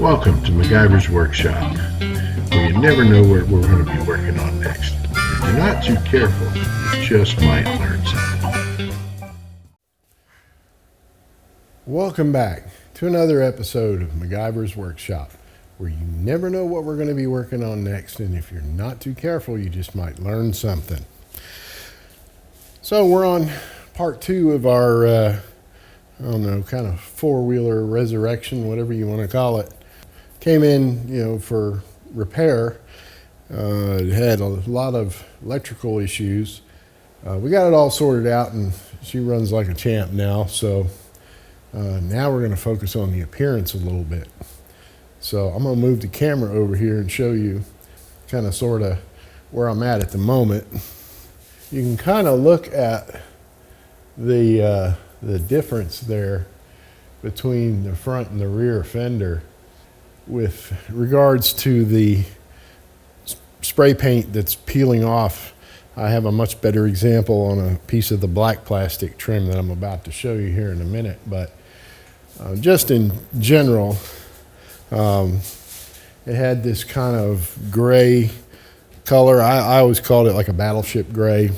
Welcome to MacGyver's Workshop, where you never know what we're going to be working on next. If you're not too careful, you just might learn something. Welcome back to another episode of MacGyver's Workshop, where you never know what we're going to be working on next, and if you're not too careful, you just might learn something. So we're on part 2 of our, I don't know, kind of four-wheeler resurrection, whatever you want to call it. Came in, for repair. It had a lot of electrical issues. We got it all sorted out, and she runs like a champ now. So now we're going to focus on the appearance a little bit. So I'm going to move the camera over here and show you kind of sort of where I'm at the moment. You can kind of look at the difference there between the front and the rear fender with regards to the spray paint that's peeling off. I have a much better example on a piece of the black plastic trim that I'm about to show you here in a minute, but just in general, it had this kind of gray color. I always called it like a battleship gray.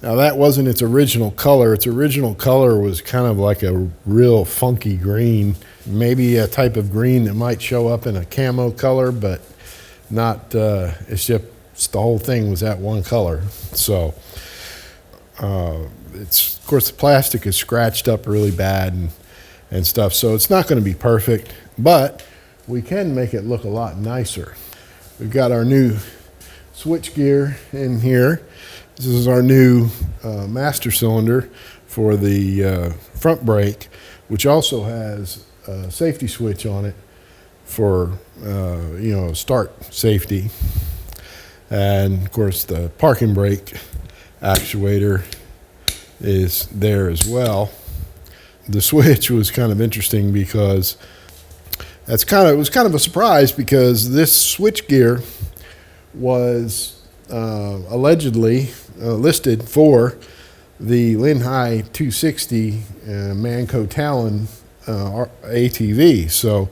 Now that wasn't its original color. Its original color was kind of like a real funky green, maybe a type of green that might show up in a camo color, but not, it's just the whole thing was that one color. So it's, of course, the plastic is scratched up really bad and stuff, so it's not going to be perfect, but we can make it look a lot nicer. We've got our new switch gear in here. This is our new master cylinder for the front brake, which also has a safety switch on it for start safety. And of course the parking brake actuator is there as well. The switch was kind of interesting because it was kind of a surprise, because this switch gear was allegedly listed for the Linhai 260 Manco Talon ATV. So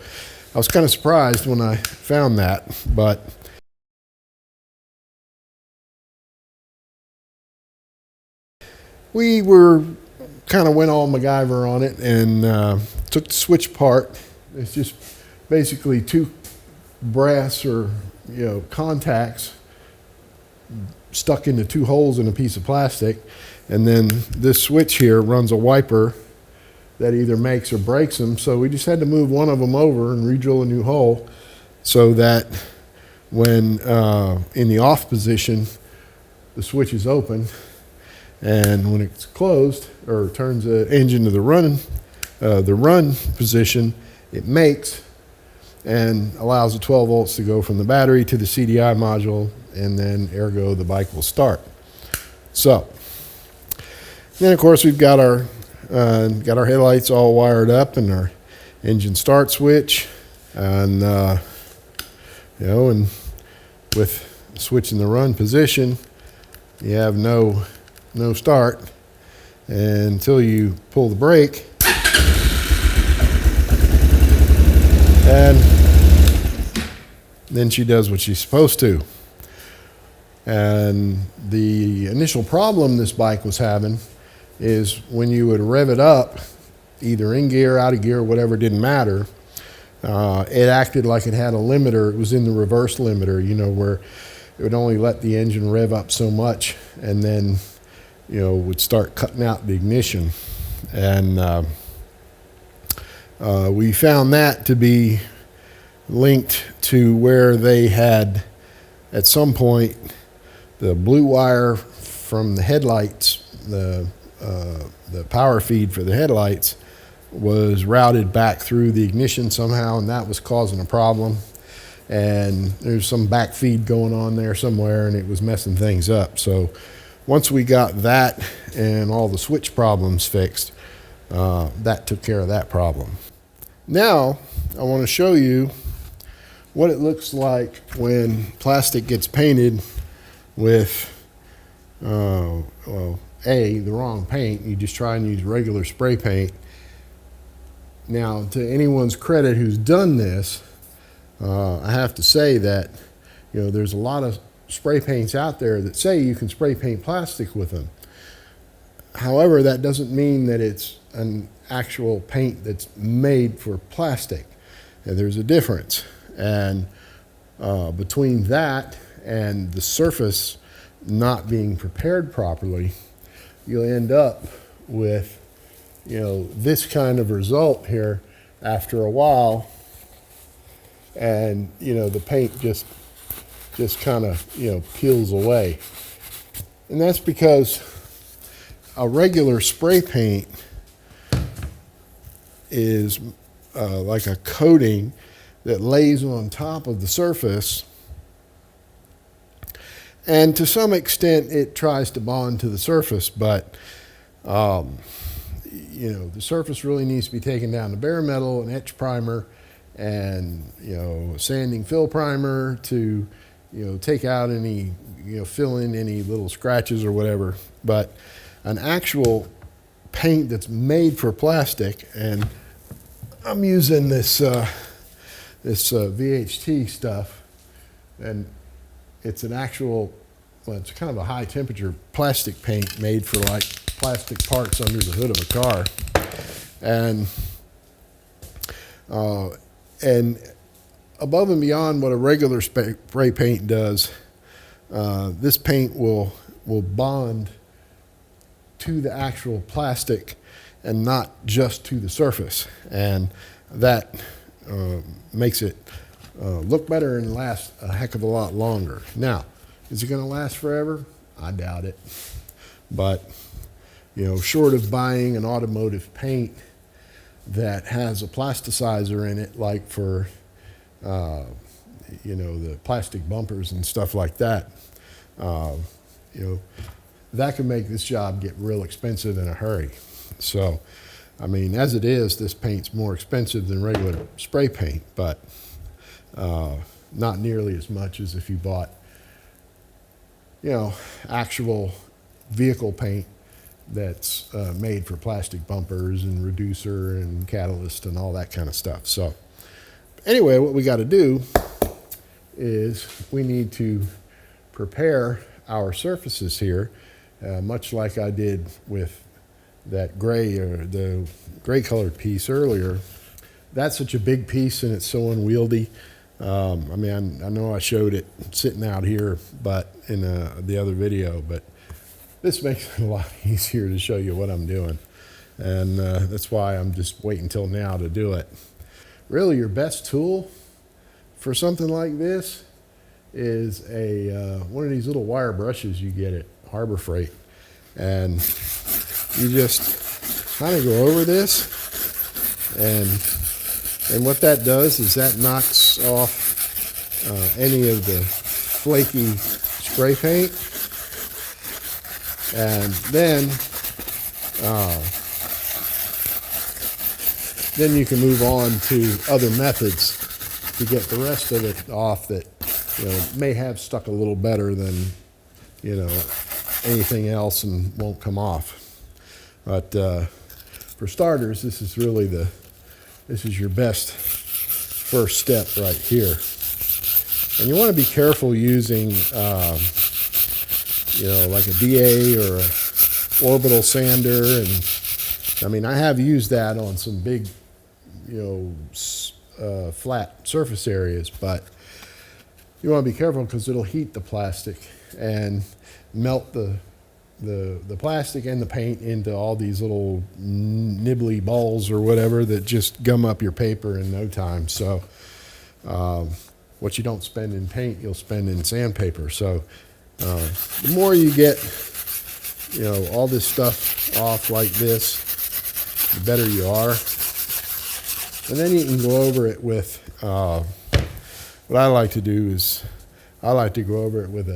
I was kind of surprised when I found that, but we kind of went all MacGyver on it and took the switch apart. It's just basically two brass or contacts stuck into two holes in a piece of plastic, and then this switch here runs a wiper that either makes or breaks them. So we just had to move one of them over and re-drill a new hole so that when in the off position the switch is open, and when it's closed or turns the engine to the run position, it makes and allows the 12 volts to go from the battery to the CDI module, and then ergo the bike will start. So then of course we've got our headlights all wired up and our engine start switch, and and with the switch in the run position, you have no start until you pull the brake, and then she does what she's supposed to. And the initial problem this bike was having is when you would rev it up, either in gear, out of gear, whatever, didn't matter, it acted like it had a limiter. It was in the reverse limiter, where it would only let the engine rev up so much, and then would start cutting out the ignition. And we found that to be linked to where they had, at some point, the blue wire from the headlights, the power feed for the headlights, was routed back through the ignition somehow, and that was causing a problem. And there's some back feed going on there somewhere, and it was messing things up. So once we got that and all the switch problems fixed, that took care of that problem. Now I want to show you what it looks like when plastic gets painted with the wrong paint. You just try and use regular spray paint, Now, to anyone's credit who's done this, I have to say that, there's a lot of spray paints out there that say you can spray paint plastic with them. However, that doesn't mean that it's an actual paint that's made for plastic. And there's a difference. And between that and the surface not being prepared properly, you'll end up with, this kind of result here after a while. And, the paint just kind of, peels away. And that's because a regular spray paint is like a coating that lays on top of the surface, and to some extent it tries to bond to the surface, but the surface really needs to be taken down to bare metal, an etch primer, and a sanding fill primer to take out any, fill in any little scratches or whatever. But an actual paint that's made for plastic, and I'm using this VHT stuff, and it's an actual, it's kind of a high temperature plastic paint made for like plastic parts under the hood of a car. And above and beyond what a regular spray paint does, this paint will bond to the actual plastic and not just to the surface. And that makes it look better and last a heck of a lot longer. Now, is it going to last forever? I doubt it. But, short of buying an automotive paint that has a plasticizer in it, like for, the plastic bumpers and stuff like that, that can make this job get real expensive in a hurry. So, as it is, this paint's more expensive than regular spray paint, but not nearly as much as if you bought, actual vehicle paint that's made for plastic bumpers and reducer and catalyst and all that kind of stuff. So anyway, what we got to do is we need to prepare our surfaces here, much like I did with that gray or the gray colored piece earlier. That's such a big piece and it's so unwieldy. I know I showed it sitting out here, but in the other video, but this makes it a lot easier to show you what I'm doing. And that's why I'm just waiting until now to do it. Really, your best tool for something like this is one of these little wire brushes you get at Harbor Freight. And you just kind of go over this, and what that does is that knocks off any of the flaky spray paint, and then you can move on to other methods to get the rest of it off that may have stuck a little better than anything else and won't come off. But for starters, this is really this is your best first step right here. And you want to be careful using like a DA or a orbital sander. And I have used that on some big flat surface areas, but you want to be careful because it'll heat the plastic and melt the plastic and the paint into all these little nibbly balls or whatever that just gum up your paper in no time. So what you don't spend in paint, you'll spend in sandpaper. So the more you get all this stuff off like this, the better you are. And then you can go over it with what I like to do is I like to go over it with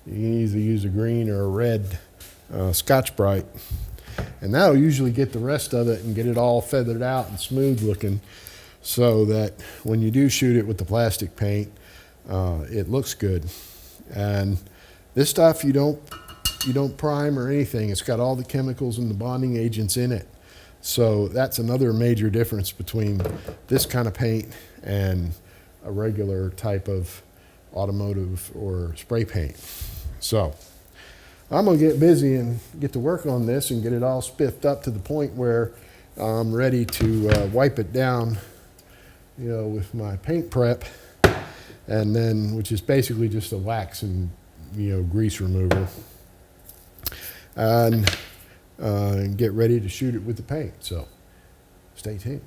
you can either use a green or a red Scotch-Brite, and that'll usually get the rest of it and get it all feathered out and smooth looking, so that when you do shoot it with the plastic paint, it looks good. And this stuff you don't prime or anything. It's got all the chemicals and the bonding agents in it So that's another major difference between this kind of paint and a regular type of automotive or spray paint. So I'm gonna get busy and get to work on this and get it all spiffed up to the point where I'm ready to wipe it down, with my paint prep, and then, which is basically just a wax and grease remover, and get ready to shoot it with the paint. So stay tuned.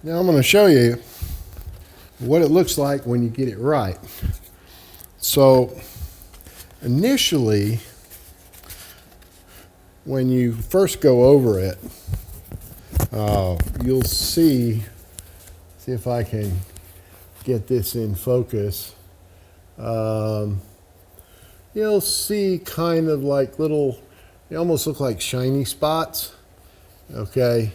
Now I'm going to show you what it looks like when you get it right. So initially, when you first go over it, you'll see if I can get this in focus. You'll see kind of like little, they almost look like shiny spots. Okay.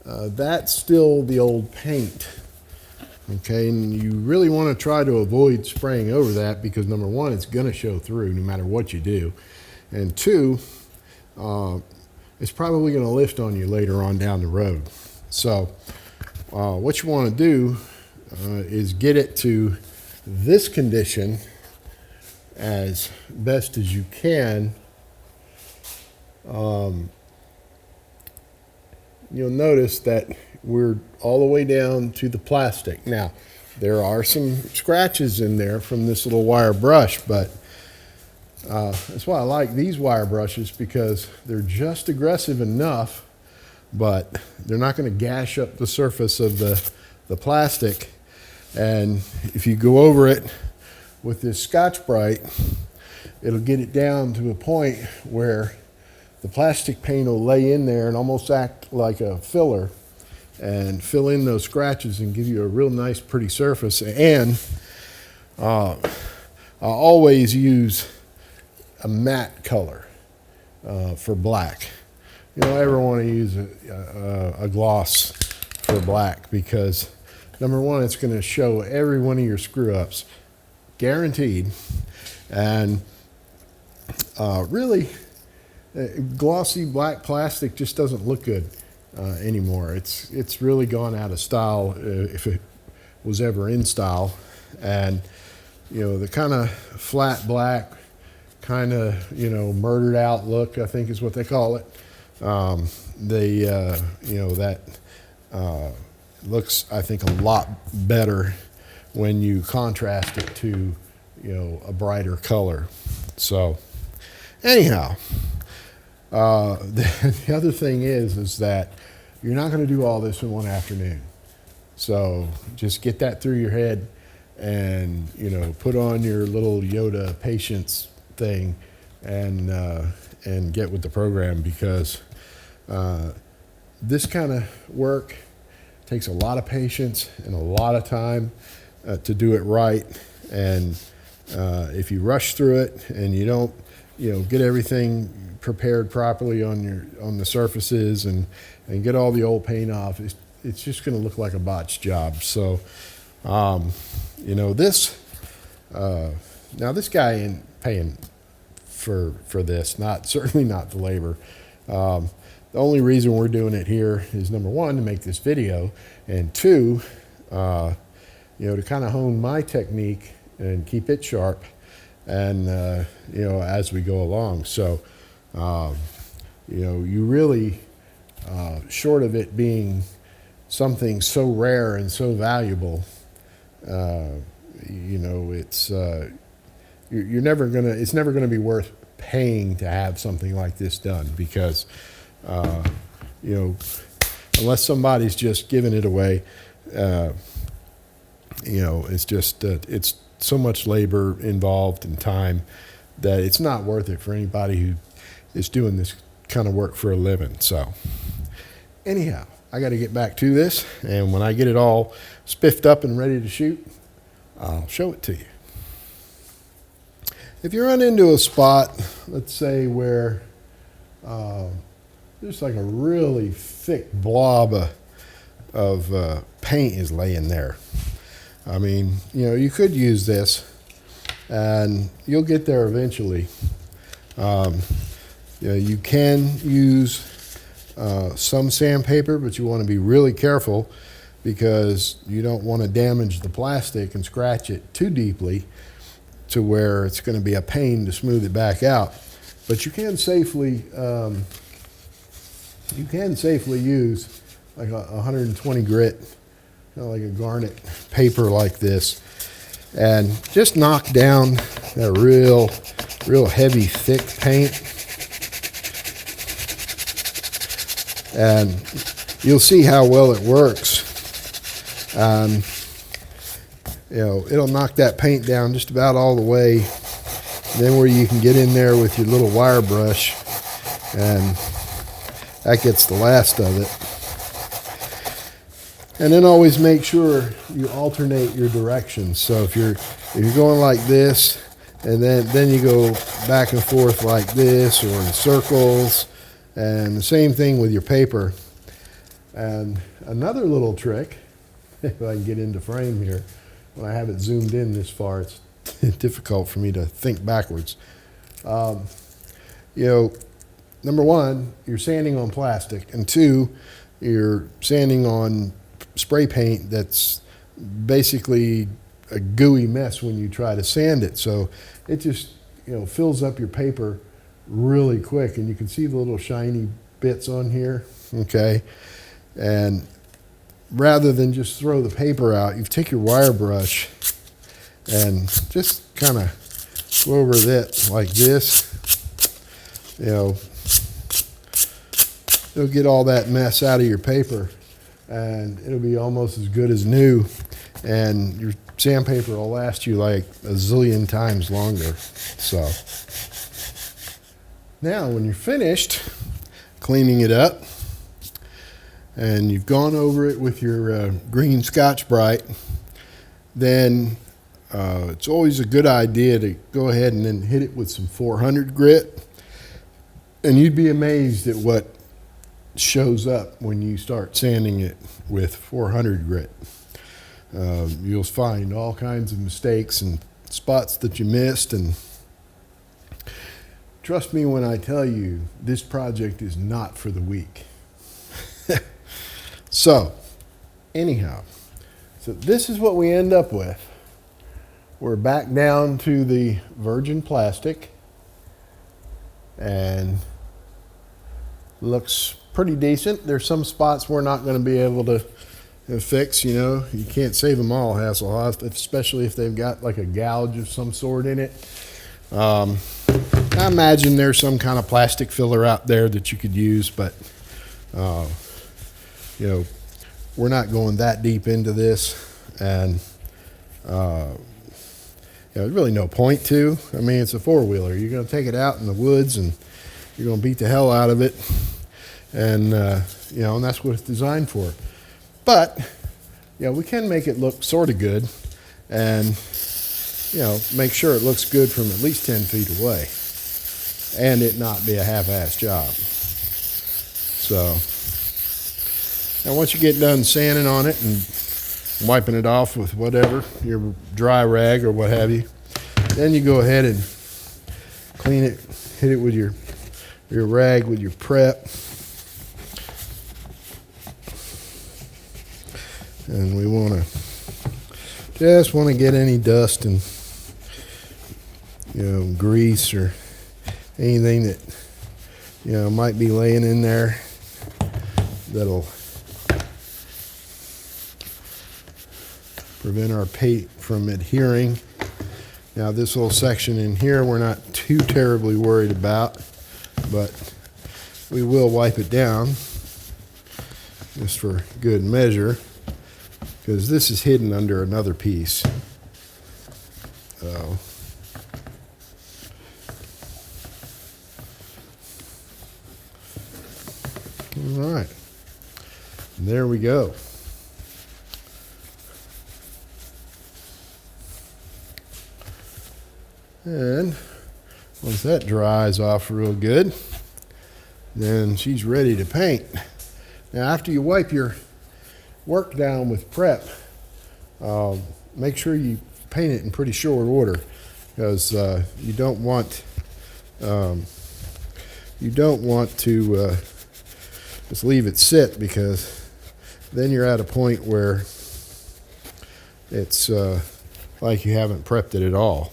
That's still the old paint. Okay, and you really want to try to avoid spraying over that because number one, it's going to show through no matter what you do. And two, it's probably going to lift on you later on down the road. So what you want to do is get it to this condition as best as you can. You'll notice that we're all the way down to the plastic. Now, there are some scratches in there from this little wire brush, but that's why I like these wire brushes, because they're just aggressive enough, but they're not going to gash up the surface of the plastic. And if you go over it with this Scotch-Brite, it'll get it down to a point where the plastic paint will lay in there and almost act like a filler and fill in those scratches and give you a real nice, pretty surface. And I always use a matte color for black. You don't ever want to use a gloss for black, because number one, it's going to show every one of your screw ups, guaranteed. And really, glossy black plastic just doesn't look good anymore. It's really gone out of style, if it was ever in style. And the kind of flat black, kind of murdered out look, I think is what they call it. That looks, I think, a lot better when you contrast it to a brighter color. So anyhow, the other thing is that you're not going to do all this in one afternoon. So just get that through your head, and put on your little Yoda patience thing, and get with the program, because this kind of work takes a lot of patience and a lot of time to do it right. And if you rush through it and you don't get everything prepared properly on the surfaces and get all the old paint off, it's just going to look like a botched job. So this now this guy ain't paying for this, certainly not the labor. The only reason we're doing it here is, number one, to make this video, and two, to kind of hone my technique and keep it sharp, and as we go along. So you really, short of it being something so rare and so valuable, it's it's never gonna be worth paying to have something like this done, because unless somebody's just giving it away, it's just it's so much labor involved and time that it's not worth it for anybody who is doing this kind of work for a living. So anyhow, I got to get back to this, and when I get it all spiffed up and ready to shoot, I'll show it to you. If you run into a spot, let's say where there's like a really thick blob of paint is laying there, I mean, you know, you could use this and you'll get there eventually. You know, you can use some sandpaper, but you want to be really careful because you don't want to damage the plastic and scratch it too deeply to where it's going to be a pain to smooth it back out. But you can safely use like a 120 grit, you know, like a garnet paper like this, and just knock down that real heavy, thick paint. And you'll see how well it works. You know, it'll knock that paint down just about all the way. Then where you can get in there with your little wire brush, and that gets the last of it. And then always make sure you alternate your directions. So if you're going like this, and then you go back and forth like this, or in circles, and the same thing with your paper. And another little trick, if I can get into frame here, when I have it zoomed in this far, it's difficult for me to think backwards. You know, number one, you're sanding on plastic, and two, you're sanding on spray paint that's basically a gooey mess when you try to sand it. So it just, you know, fills up your paper really quick, and you can see the little shiny bits on here, okay? And rather than just throw the paper out, you take your wire brush and just kind of go over that like this. You know, it'll get all that mess out of your paper, and it'll be almost as good as new, and your sandpaper will last you like a zillion times longer. So now when you're finished cleaning it up and you've gone over it with your green Scotch-Brite, then it's always a good idea to go ahead and then hit it with some 400 grit, and you'd be amazed at what shows up when you start sanding it with 400 grit. You'll find all kinds of mistakes and spots that you missed, and trust me when I tell you, this project is not for the weak. So, anyhow, so this is what we end up with. We're back down to the virgin plastic, and looks pretty decent. There's some spots we're not going to be able to fix, you know. You can't save them all, Hasselhoff, especially if they've got like a gouge of some sort in it. I imagine there's some kind of plastic filler out there that you could use, but you know, we're not going that deep into this, and you know, there's really no point to. I mean, it's a four-wheeler. You're going to take it out in the woods, and you're going to beat the hell out of it, and you know, and that's what it's designed for. But you know, we can make it look sort of good, and you know, make sure it looks good from at least 10 feet away, and it not be a half-ass job. So, and once you get done sanding on it and wiping it off with whatever, your dry rag or what have you, then you go ahead and clean it, hit it with your rag with your prep. And we just want to get any dust and, you know, grease or anything that, you know, might be laying in there that'll prevent our paint from adhering. Now this little section in here we're not too terribly worried about, but we will wipe it down just for good measure, because this is hidden under another piece. So all right, there we go. And once that dries off real good, then she's ready to paint. Now after you wipe your work down with prep, make sure you paint it in pretty short order, because you don't want to just leave it sit, because then you're at a point where it's like you haven't prepped it at all.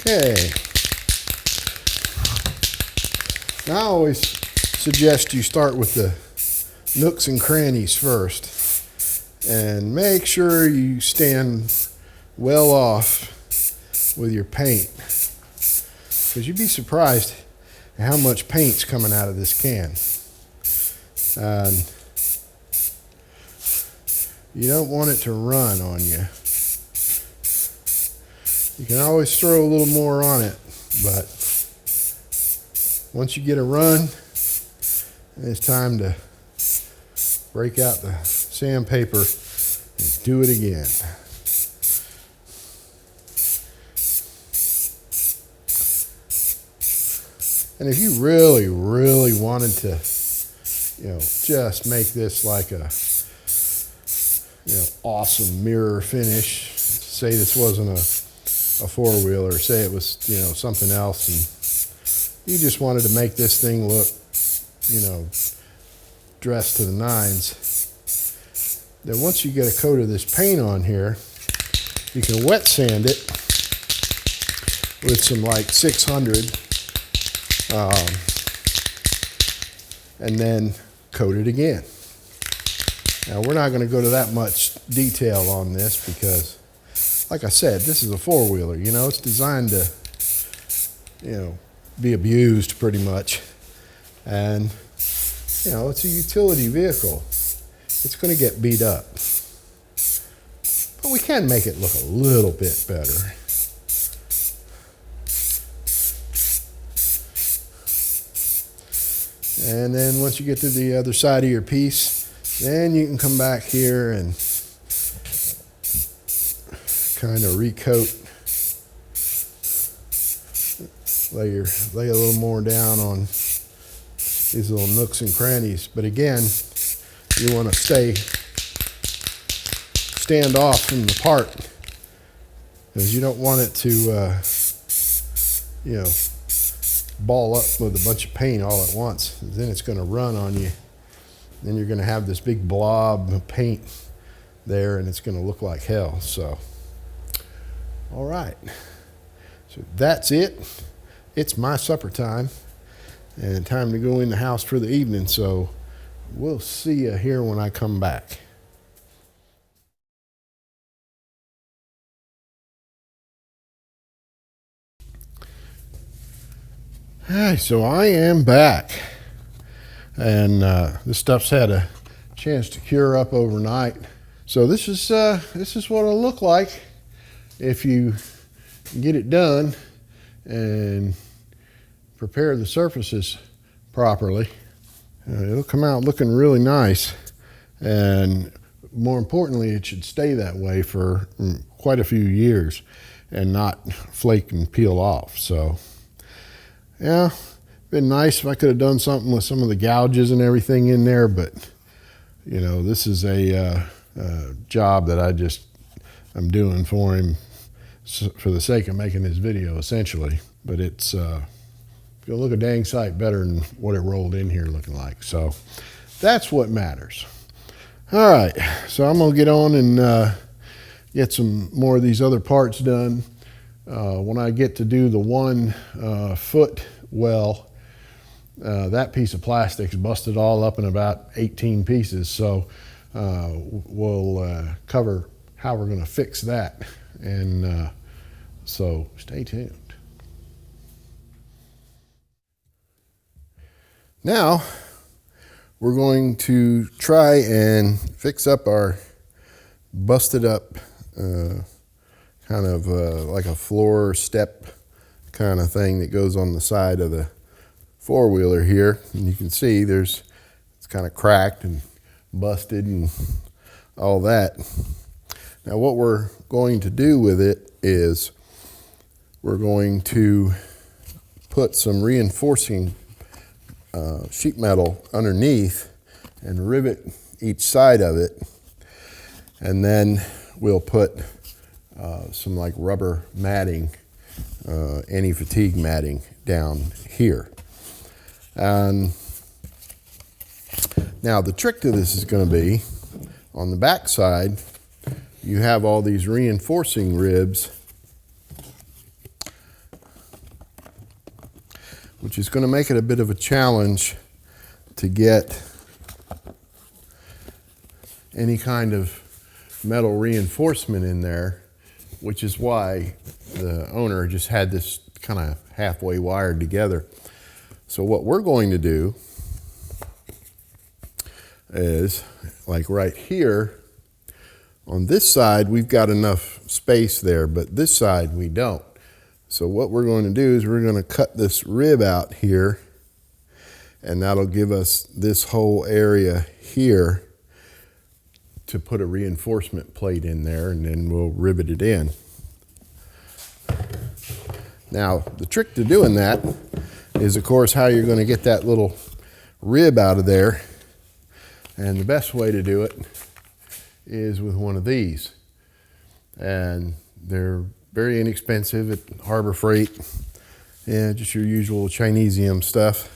Okay. Now I always suggest you start with the nooks and crannies first, and make sure you stand well off with your paint, because you'd be surprised at how much paint's coming out of this can. You don't want it to run on you. You can always throw a little more on it, but once you get a run, it's time to break out the sandpaper and do it again. And if you really, really wanted to, just make this like a, awesome mirror finish, say this wasn't a four-wheeler, say it was, something else, and you just wanted to make this thing look, dressed to the nines, then once you get a coat of this paint on here, you can wet sand it with some like 600, and then coat it again. Now we're not going to go to that much detail on this because, like I said, this is a four-wheeler. It's designed to, be abused pretty much, and it's a utility vehicle. It's going to get beat up, but we can make it look a little bit better. And then once you get to the other side of your piece, then you can come back here and kind of recoat, lay a little more down on these little nooks and crannies. But again, you want to stand off from the part, because you don't want it to, ball up with a bunch of paint all at once. Then it's going to run on you. Then you're going to have this big blob of paint there, and it's going to look like hell. So, all right. So that's it. It's my supper time, and time to go in the house for the evening. So we'll see you here when I come back. Hi, so I am back, and this stuff's had a chance to cure up overnight. So this is what it'll look like if you get it done and prepare the surfaces properly. It'll come out looking really nice, and more importantly, it should stay that way for quite a few years and not flake and peel off. So yeah, been nice if I could have done something with some of the gouges and everything in there, but this is a job that I'm doing for him for the sake of making this video, essentially. But it's gonna look a dang sight better than what it rolled in here looking like. So that's what matters. All right, so I'm gonna get on and get some more of these other parts done. When I get to do the 1 foot well, that piece of plastic is busted all up in about 18 pieces. So we'll cover how we're going to fix that. And so stay tuned. Now we're going to try and fix up our busted up kind of like a floor step kind of thing that goes on the side of the four-wheeler here. And you can see it's kind of cracked and busted and all that. Now what we're going to do with it is we're going to put some reinforcing sheet metal underneath and rivet each side of it And then we'll put some like rubber matting, anti-fatigue matting down here. And now the trick to this is going to be on the back side, you have all these reinforcing ribs, which is going to make it a bit of a challenge to get any kind of metal reinforcement in there, which is why the owner just had this kind of halfway wired together. So what we're going to do is, like right here, on this side we've got enough space there, but this side we don't. So what we're going to do is we're going to cut this rib out here, and that'll give us this whole area here to put a reinforcement plate in there, and then we'll rivet it in. Now, the trick to doing that is, of course, how you're going to get that little rib out of there. And the best way to do it is with one of these. And they're very inexpensive at Harbor Freight. Yeah, just your usual Chinesium stuff.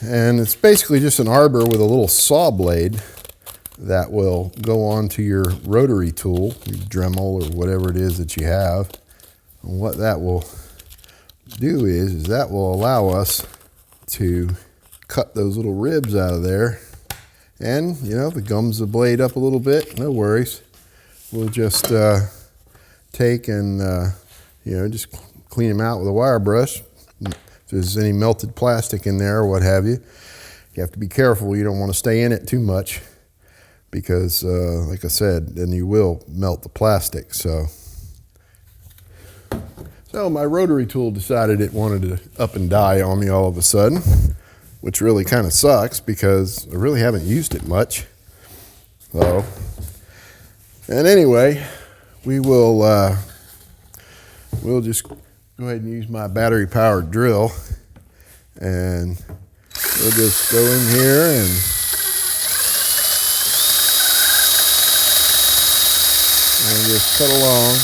And it's basically just an arbor with a little saw blade that will go onto your rotary tool, your Dremel or whatever it is that you have. And what that will do is that will allow us to cut those little ribs out of there. And, you know, if it gums the blade up a little bit, no worries. We'll just take and, you know, just clean them out with a wire brush. If there's any melted plastic in there or what have you, you have to be careful. You don't want to stay in it too much, because, like I said, then you will melt the plastic. So my rotary tool decided it wanted to up and die on me all of a sudden, which really kind of sucks because I really haven't used it much. So, and anyway, we'll just go ahead and use my battery-powered drill, and we'll just go in here and just cut along.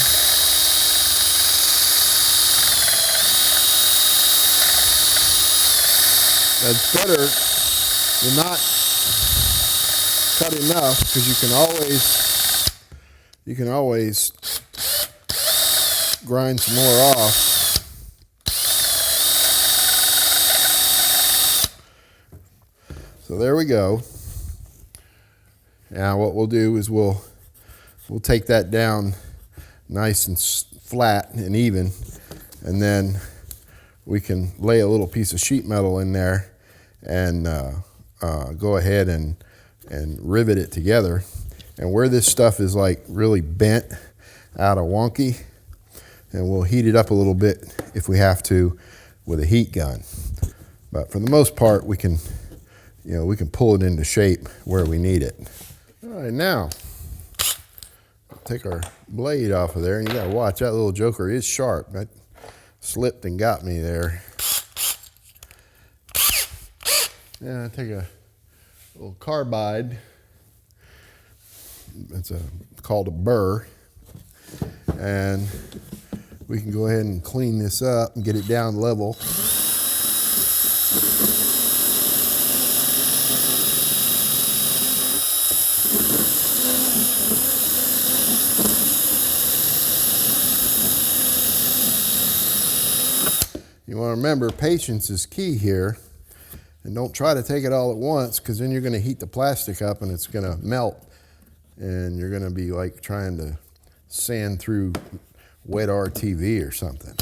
That's better than not cut enough, because you can always grind some more off. So there we go. Now what we'll do is we'll take that down nice and flat and even, and then we can lay a little piece of sheet metal in there and go ahead and rivet it together. And where this stuff is like really bent out of wonky, and we'll heat it up a little bit if we have to with a heat gun. But for the most part, we can pull it into shape where we need it. All right, now take our blade off of there, and you gotta watch, that little joker is sharp. That slipped and got me there. Yeah, take a little carbide. It's called a burr, and we can go ahead and clean this up and get it down level. You want to remember, patience is key here, and don't try to take it all at once, because then you're going to heat the plastic up and it's going to melt, and you're going to be like trying to sand through wet RTV or something.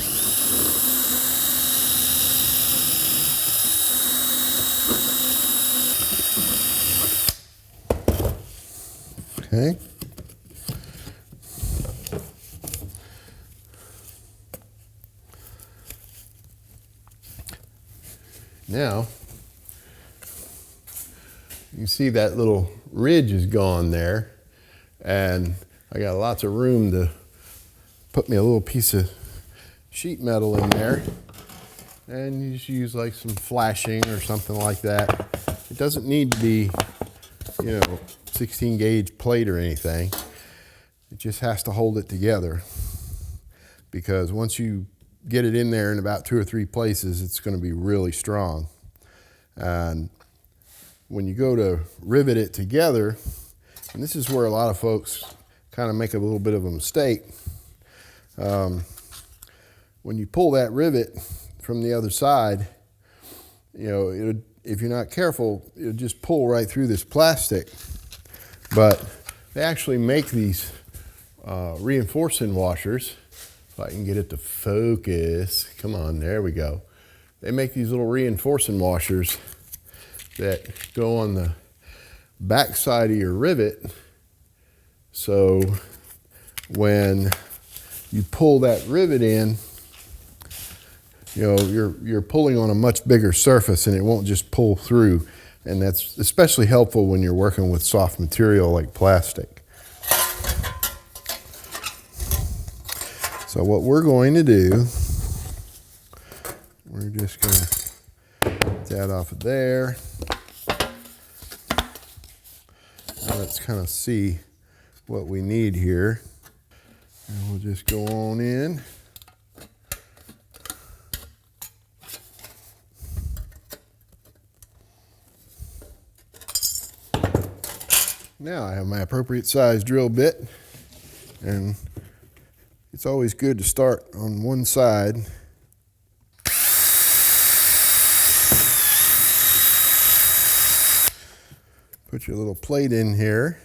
Okay. Now, you see that little ridge is gone there, and I got lots of room to put me a little piece of sheet metal in there, and you just use like some flashing or something like that. It doesn't need to be, 16 gauge plate or anything. It just has to hold it together, because once you get it in there in about 2 or 3 places, it's going to be really strong. And when you go to rivet it together, and this is where a lot of folks kind of make a little bit of a mistake. When you pull that rivet from the other side, you know, if you're not careful, it'll just pull right through this plastic. But they actually make these reinforcing washers. If I can get it to focus, come on, there we go. They make these little reinforcing washers that go on the back side of your rivet. So when you pull that rivet in, you know, you're pulling on a much bigger surface and it won't just pull through. And that's especially helpful when you're working with soft material like plastic. So what we're going to do, we're just going to get that off of there. Now let's kind of see what we need here. And we'll just go on in. Now I have my appropriate size drill bit, and it's always good to start on one side. Put your little plate in here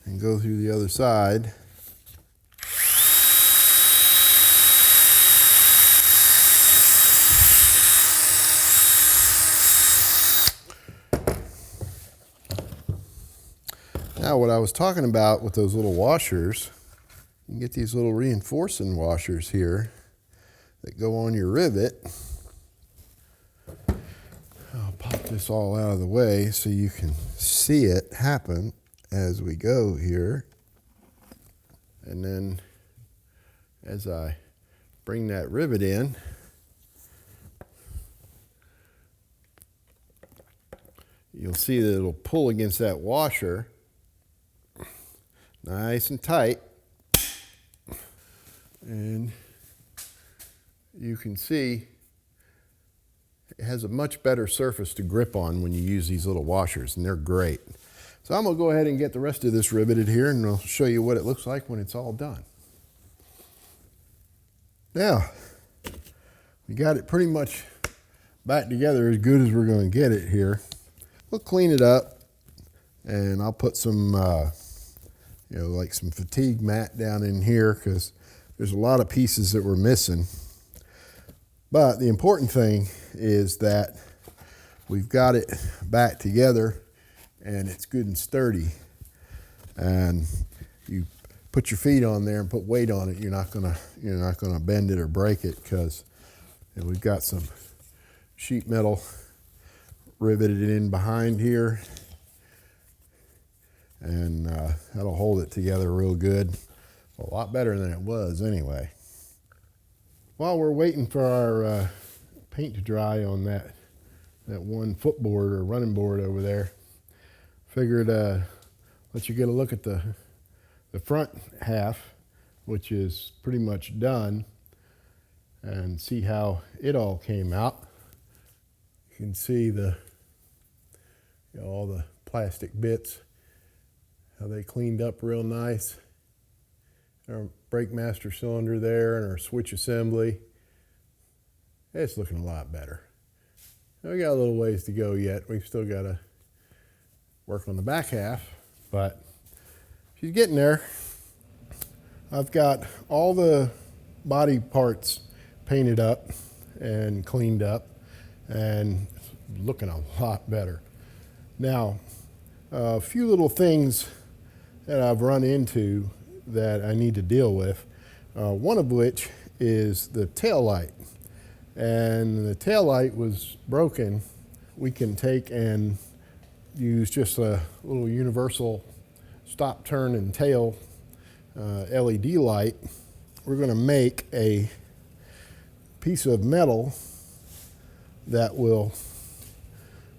and go through the other side. Now, what I was talking about with those little washers, you can get these little reinforcing washers here that go on your rivet. I'll pop this all out of the way so you can see it happen as we go here. And then as I bring that rivet in, you'll see that it'll pull against that washer nice and tight, and you can see it has a much better surface to grip on when you use these little washers, and they're great. So I'm going to go ahead and get the rest of this riveted here, and I'll show you what it looks like when it's all done. Now, we got it pretty much back together as good as we're going to get it here. We'll clean it up, and I'll put some you know, like some fatigue mat down in here, because there's a lot of pieces that we're missing. But the important thing is that we've got it back together and it's good and sturdy. And you put your feet on there and put weight on it, you're not gonna bend it or break it, because we've got some sheet metal riveted in behind here. And that'll hold it together real good. A lot better than it was anyway. While we're waiting for our paint to dry on that one footboard or running board over there, figured let you get a look at the front half, which is pretty much done, and see how it all came out. You can see all the plastic bits, how they cleaned up real nice. Our brake master cylinder there and our switch assembly. It's looking a lot better. We got a little ways to go yet. We've still got to work on the back half, but she's getting there. I've got all the body parts painted up and cleaned up, and it's looking a lot better. Now, a few little things that I've run into that I need to deal with. One of which is the tail light. And the tail light was broken. We can take and use just a little universal stop, turn, and tail LED light. We're going to make a piece of metal that will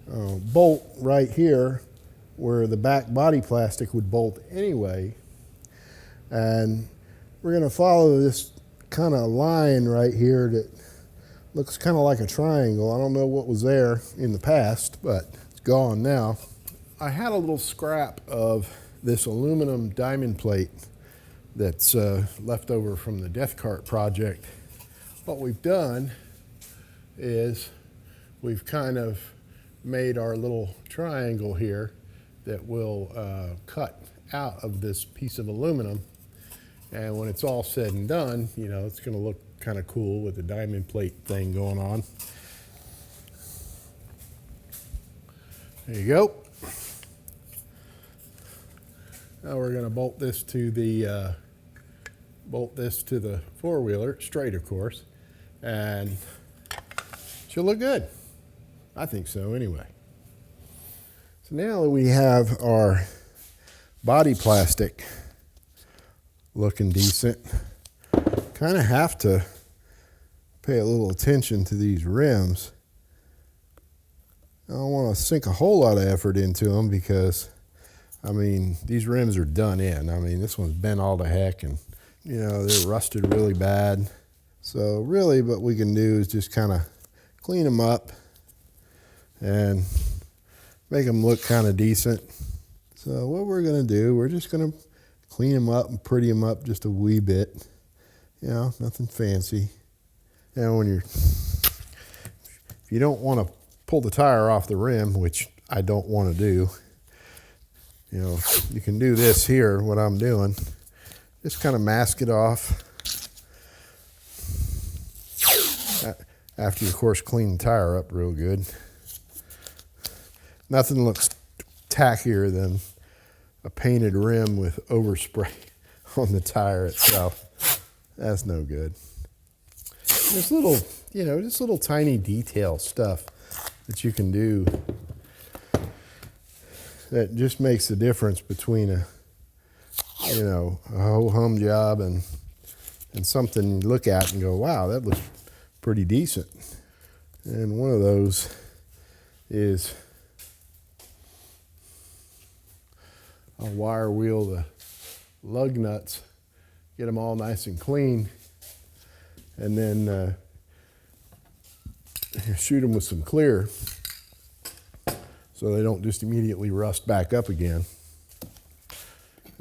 bolt right here where the back body plastic would bolt anyway. And we're going to follow this kind of line right here that looks kind of like a triangle. I don't know what was there in the past, but it's gone now. I had a little scrap of this aluminum diamond plate that's left over from the Death Cart project. What we've done is we've kind of made our little triangle here that will cut out of this piece of aluminum. And when it's all said and done, you know, it's going to look kind of cool with the diamond plate thing going on. There you go. Now we're going to bolt this to the four-wheeler, straight of course, and she'll look good. I think so anyway. So now that we have our body plastic looking decent, kind of have to pay a little attention to these rims. I don't want to sink a whole lot of effort into them because, I mean, these rims are done in. I mean, this one's bent all to heck, and, you know, they're rusted really bad. So really what we can do is just kind of clean them up and make them look kind of decent. So what we're going to do, we're just going to clean them up and pretty them up just a wee bit. You know, nothing fancy. And when if you don't want to pull the tire off the rim, which I don't want to do, you know, you can do this here, what I'm doing. Just kind of mask it off. After you, of course, clean the tire up real good. Nothing looks tackier than a painted rim with overspray on the tire itself. That's no good. There's little, you know, just little tiny detail stuff that you can do that just makes the difference between a, you know, a ho-hum job and something you look at and go, wow, that looks pretty decent. And one of those is I'll wire wheel the lug nuts, get them all nice and clean, and then shoot them with some clear so they don't just immediately rust back up again.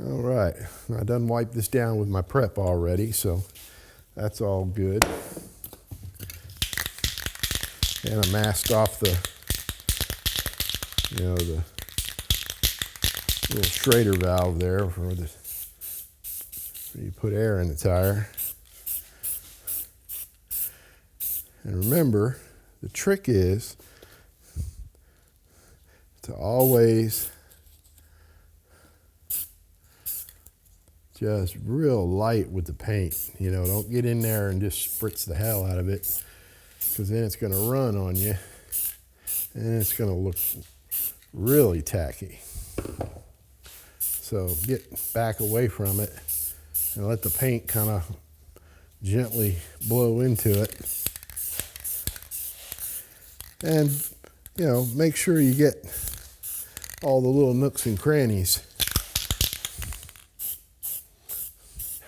All right, I done wiped this down with my prep already, so that's all good. And I masked off the, you know, the little Schrader valve there for the, where you put air in the tire. And remember, the trick is to always just real light with the paint. You know, don't get in there and just spritz the hell out of it, because then it's going to run on you and it's going to look really tacky. So get back away from it and let the paint kind of gently blow into it. And, you know, make sure you get all the little nooks and crannies.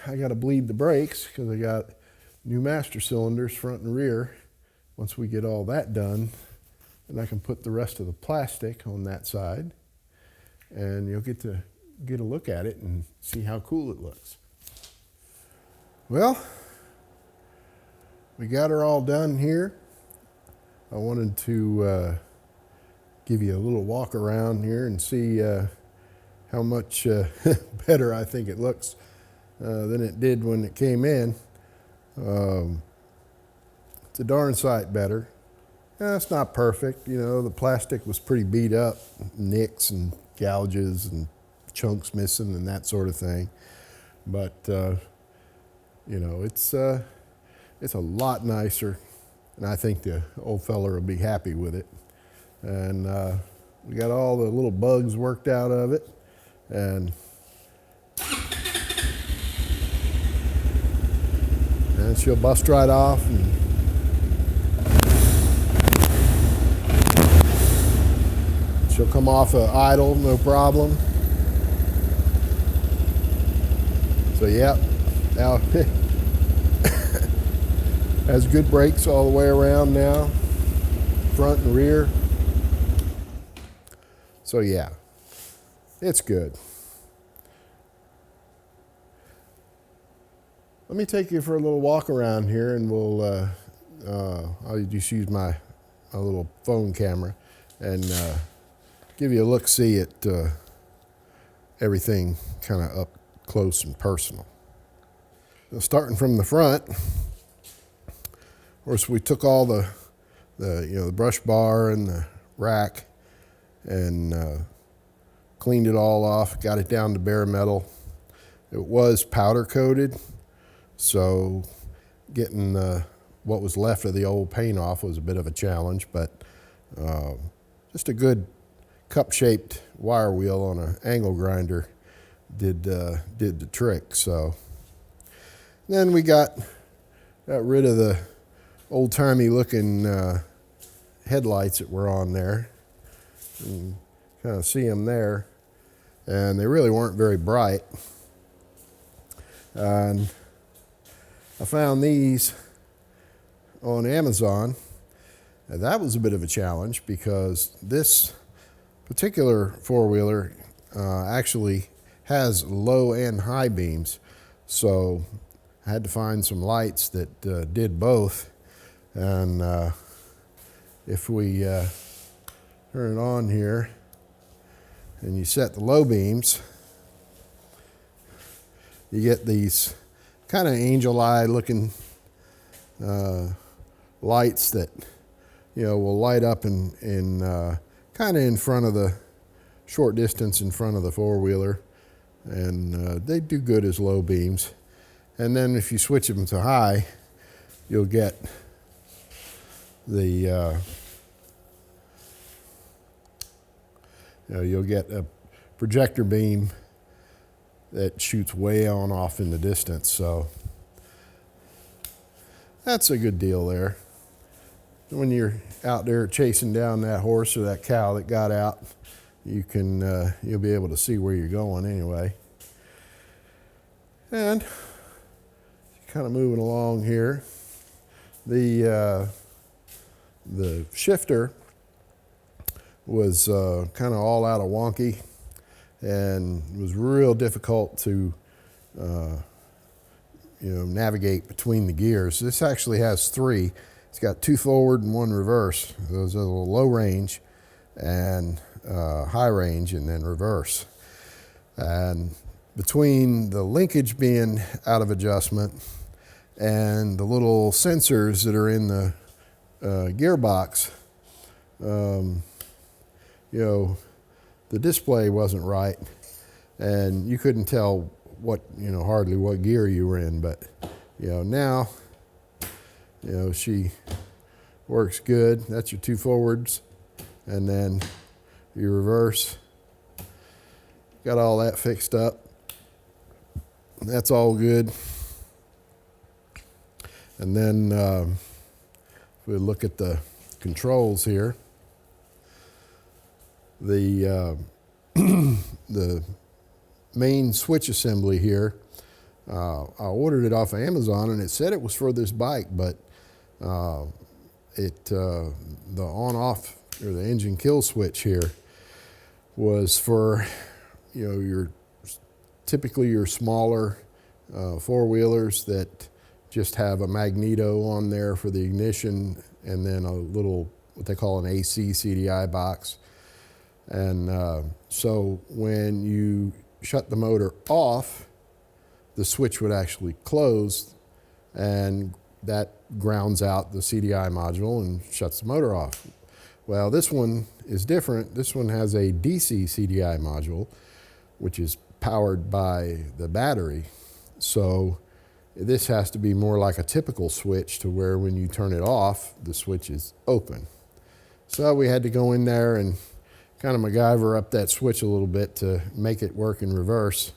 I got to bleed the brakes because I got new master cylinders front and rear. Once we get all that done, then I can put the rest of the plastic on that side, and you'll get to get a look at it and see how cool it looks. Well, we got her all done here. I wanted to give you a little walk around here and see how much better I think it looks than it did when it came in. It's a darn sight better. It's not perfect, you know, the plastic was pretty beat up, nicks and gouges and chunks missing and that sort of thing. But, you know, it's a lot nicer, and I think the old fella will be happy with it. And we got all the little bugs worked out of it, and she'll bust right off, and she'll She'll come off idle, no problem. So yeah, now has good brakes all the way around now, front and rear. So yeah, it's good. Let me take you for a little walk around here, and I'll just use my little phone camera and give you a look-see at everything kind of up close and personal. So starting from the front, of course, we took all the brush bar and the rack and cleaned it all off, got it down to bare metal. It was powder coated, so getting what was left of the old paint off was a bit of a challenge, but just a good cup-shaped wire wheel on an angle grinder did the trick. So then we got rid of the old-timey looking headlights that were on there. You can kind of see them there, and they really weren't very bright. And I found these on Amazon. Now, that was a bit of a challenge because this particular four-wheeler actually has low and high beams, so I had to find some lights that did both. And if we turn it on here and you set the low beams, you get these kind of angel eye looking lights that will light up in kind of in front of the short distance in front of the four-wheeler, and they do good as low beams. And then if you switch them to high, you'll get the you'll get a projector beam that shoots way on off in the distance. So that's a good deal there. When you're out there chasing down that horse or that cow that got out, you'll be able to see where you're going anyway. And kind of moving along here, the shifter was kind of all out of wonky, and it was real difficult to navigate between the gears. This actually has three. It's got two forward and one reverse. Those are a little low range and high range, and then reverse. And between the linkage being out of adjustment and the little sensors that are in the gearbox, the display wasn't right, and you couldn't tell hardly what gear you were in. But now she works good. That's your two forwards, and then your reverse. Got all that fixed up. That's all good. And then if we look at the controls here, the the main switch assembly here, I ordered it off of Amazon, and it said it was for this bike, but the on-off or the engine kill switch here was for typically your smaller four-wheelers that just have a magneto on there for the ignition, and then a little what they call an AC CDI box. And so when you shut the motor off, the switch would actually close, and that grounds out the CDI module and shuts the motor off. Well, this one is different. This one has a DC CDI module, which is powered by the battery. So this has to be more like a typical switch, to where when you turn it off, the switch is open. So we had to go in there and kind of MacGyver up that switch a little bit to make it work in reverse.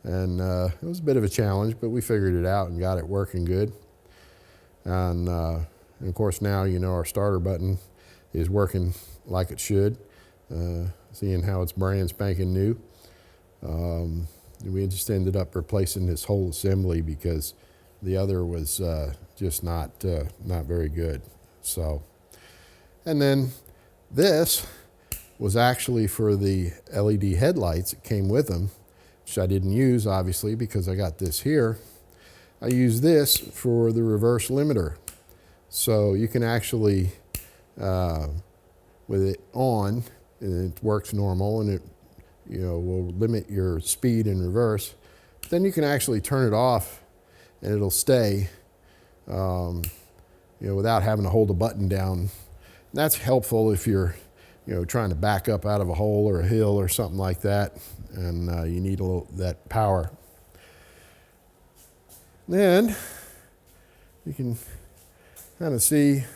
And it was a bit of a challenge, but we figured it out and got it working good. And of course now, our starter button is working like it should. seeing how it's brand spanking new. We just ended up replacing this whole assembly because the other was just not very good. So, and then this was actually for the LED headlights that came with them, which I didn't use obviously because I got this here. I use this for the reverse limiter. So you can actually, with it on, and it works normal, and it will limit your speed in reverse. Then you can actually turn it off and it'll stay, without having to hold a button down. That's helpful if you're trying to back up out of a hole or a hill or something like that, and you need a little that power. Then you can kind of see a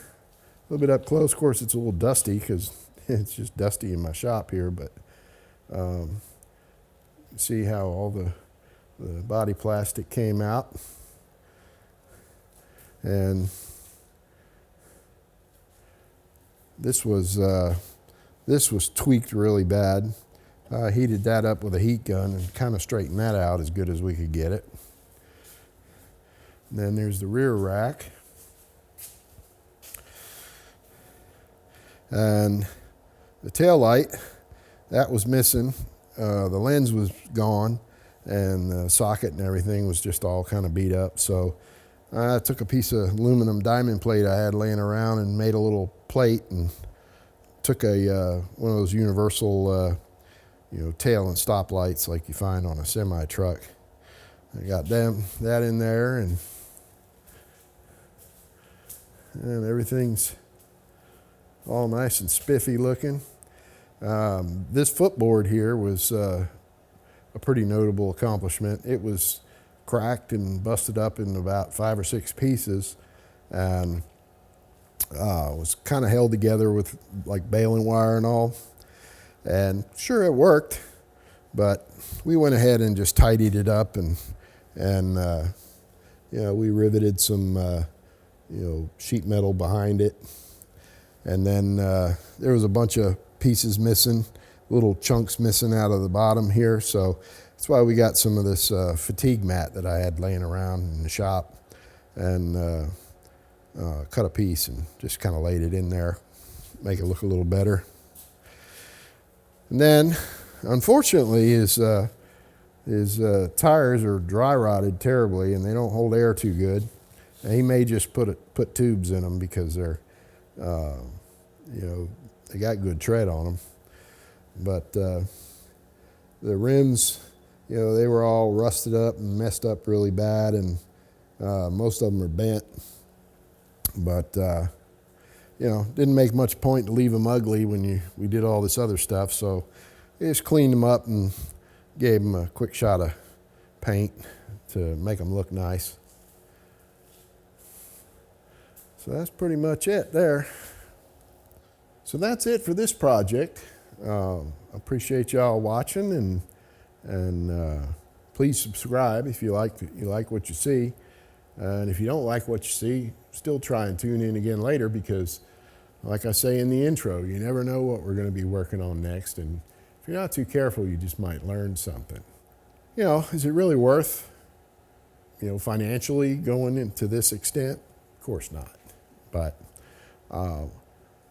little bit up close. Of course, it's a little dusty because it's just dusty in my shop here, but see how all the body plastic came out. And this was tweaked really bad. Heated that up with a heat gun and kind of straightened that out as good as we could get it. And then there's the rear rack. And the tail light, that was missing. The lens was gone, and the socket and everything was just all kind of beat up. So I took a piece of aluminum diamond plate I had laying around and made a little plate, and took a one of those universal tail and stop lights like you find on a semi truck. I got that in there, and everything's all nice and spiffy looking. This footboard here was a pretty notable accomplishment. It was cracked and busted up in about 5 or 6 pieces, and was kind of held together with like baling wire and all. And sure, it worked, but we went ahead and just tidied it up, and we riveted some sheet metal behind it. And then there was a bunch of pieces missing, little chunks missing out of the bottom here. So that's why we got some of this fatigue mat that I had laying around in the shop, and cut a piece and just kind of laid it in there, make it look a little better. And then, unfortunately, his tires are dry rotted terribly, and they don't hold air too good. And he may just put tubes in them because they're they got good tread on them. But the rims, they were all rusted up and messed up really bad, and most of them are bent. But didn't make much point to leave them ugly when we did all this other stuff. So we just cleaned them up and gave them a quick shot of paint to make them look nice. So that's pretty much it there. So that's it for this project. I appreciate y'all watching, and please subscribe if you like what you see. And if you don't like what you see, still try and tune in again later, because like I say in the intro, you never know what we're going to be working on next. And if you're not too careful, you just might learn something. Is it really worth, financially going into this extent? Of course not. But,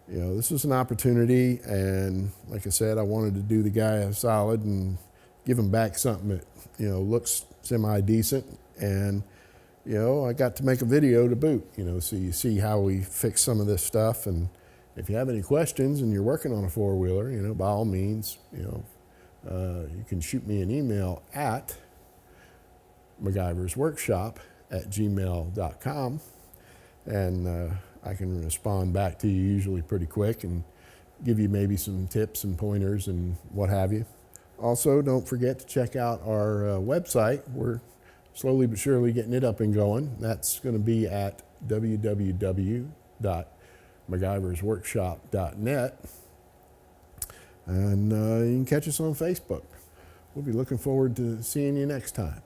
this was an opportunity, and like I said, I wanted to do the guy a solid and give him back something that, looks semi-decent. And, I got to make a video to boot, so you see how we fix some of this stuff. And if you have any questions and you're working on a four-wheeler, by all means, you can shoot me an email at MacGyversWorkshop@gmail.com, and I can respond back to you usually pretty quick and give you maybe some tips and pointers and what have you. Also, don't forget to check out our website. We're slowly but surely getting it up and going. That's going to be at www.MacGyversWorkshop.net. And you can catch us on Facebook. We'll be looking forward to seeing you next time.